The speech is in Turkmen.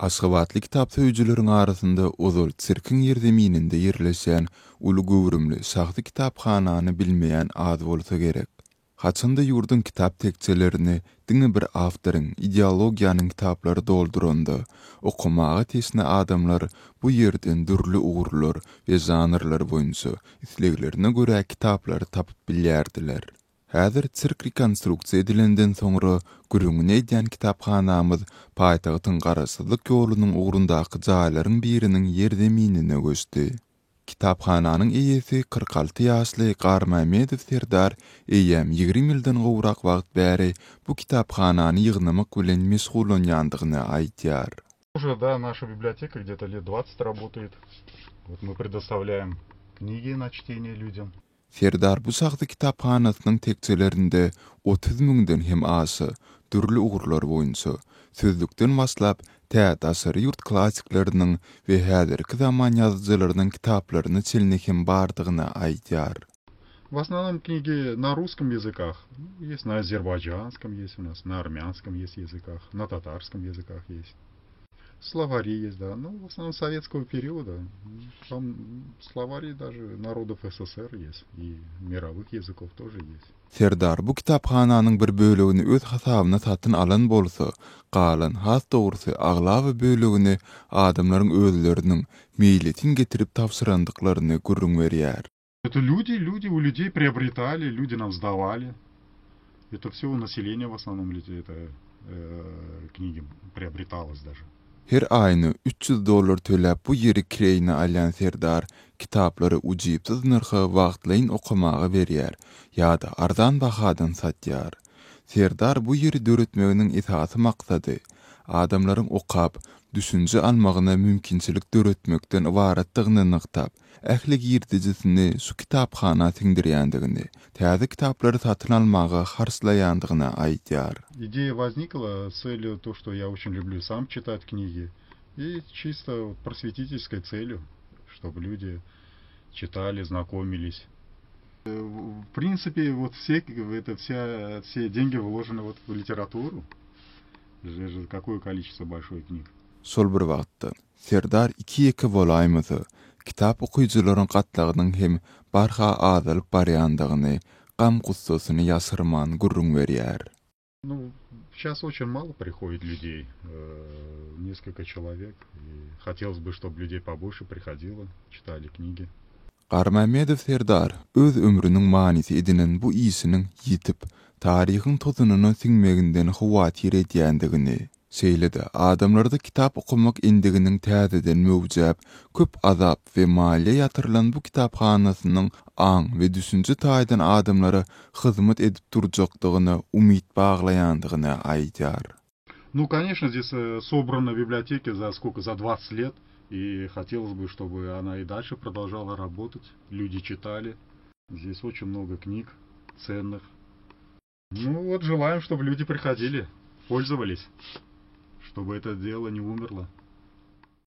Aşgabatly kitap söýüjüleriň arasynda ozal çirkin ýerdemininde ýerleşen uly göwrümli şahsy kitaphanany bilmeýän az bolsa gerek. Haçynda ýurdun kitap tekçelerini diňe bir awtoryň ideologiýanyň kitaplary dolduranda, okumagy tesne adamlar bu ýerden dürli ugurlar we janrlar boýunça isleglerine görä kitaplary tapyp bilýärdiler. Häzir çirk rekonstruksiýa edilenden soňra gürüňine edýän kitaphanamyz paýtagtyň garaşsyzlyk ýolunyň ugrundaky jaýlaryň biriniň ýerdeminine göçdi. Kitaphananyň eýesi 46 ýaşly Garmamedov Serdar eýem 20 ýyldan gowrak wagt bäri bu kitaphanany ýygnamak bilen meşgulanýandygyny aýtýar. Уже, да, наша библиотека где-то лет 20 работает. Вот мы предоставляем книги на чтение людям. Serdar bu şahsy kitaphanasynyň tekçelerinde 30 000-den hem aşy türli ugurlar boýunça sözlükden başlap täze aşary ýurt klassiklarynyň we häzirki zaman ýazyjylarynyň kitaplaryny çelne hem bardygyny aýtýar. В основном книги на русском языках. Есть на азербайджанском, есть у нас на армянском есть языках, на татарском языках есть. Словари есть, да. Ну, в основном советского периода. Там словари даже народов СССР есть. И мировых языков тоже есть. Serdar bu kitaphananyň bir bölegini öz hasabyna satyn alan bolsa, galan has dogrusu aglawy bölegini adamlaryň özleriniň meýletin getirip tapşyrandyklaryny gürrüň berýär. Это люди у людей приобретали, люди нам сдавали. Это все у населения в основном это книги приобреталось даже. Her aýyny $300 töläp bu ýeri kireyine alýan Serdar kitaplary ujypsyz narha wagtlaýyn okumagy berýär ýa-da arzan bahadan satýar. Serdar bu ýeri döretmeginiň esasy maksady adamlaryň okap, düşünje almagyna mümkinçilik döretmekden ibaratdygyny nykdap, ähli girdicisini şu kitapxana tiňdirýändigini, täze kitaplary satyn almagy harslaýandygyny aýtýar. Идея возникла с целью то, что я очень люблю сам читать книги, и чисто просветительской целью, чтобы люди читали, знакомились. В принципе, вот все деньги вложены вот в литературу. Какое количество большое книг. Şol bir wagtda Serdar 2-2 bolaýmyzy, kitap okuyucuların gatlagynyň hem barha azalyp barýandygyny, gam gussasyny ýasyrman gurrun berýär. Ну, сейчас очень мало приходит людей, несколько человек. И хотелось бы, чтобы людей побольше приходило, читали книги. Garmamedov Serdar öz ömrüniň manysy edinen bu ýysynyň ýitip, taryhyň tozunyny siňmeginden hawatyr edýändigini söýledi. Adamlarda kitap okumak endiginiň täzeden mewjap, köp azap we maliýe ýatyrylan bu kitaphanasynyň aň we düşünje taýdan adamlara hyzmat edip durjakdygyny umyt baglaýandygyny aýtýar. Ну, конечно, здесь собрана библиотека за 20 лет, и хотелось бы, чтобы она и дальше продолжала работать. Люди читали. Здесь очень много книг ценных. Ну вот желаем, чтобы люди приходили, пользовались, чтобы это дело не умерло.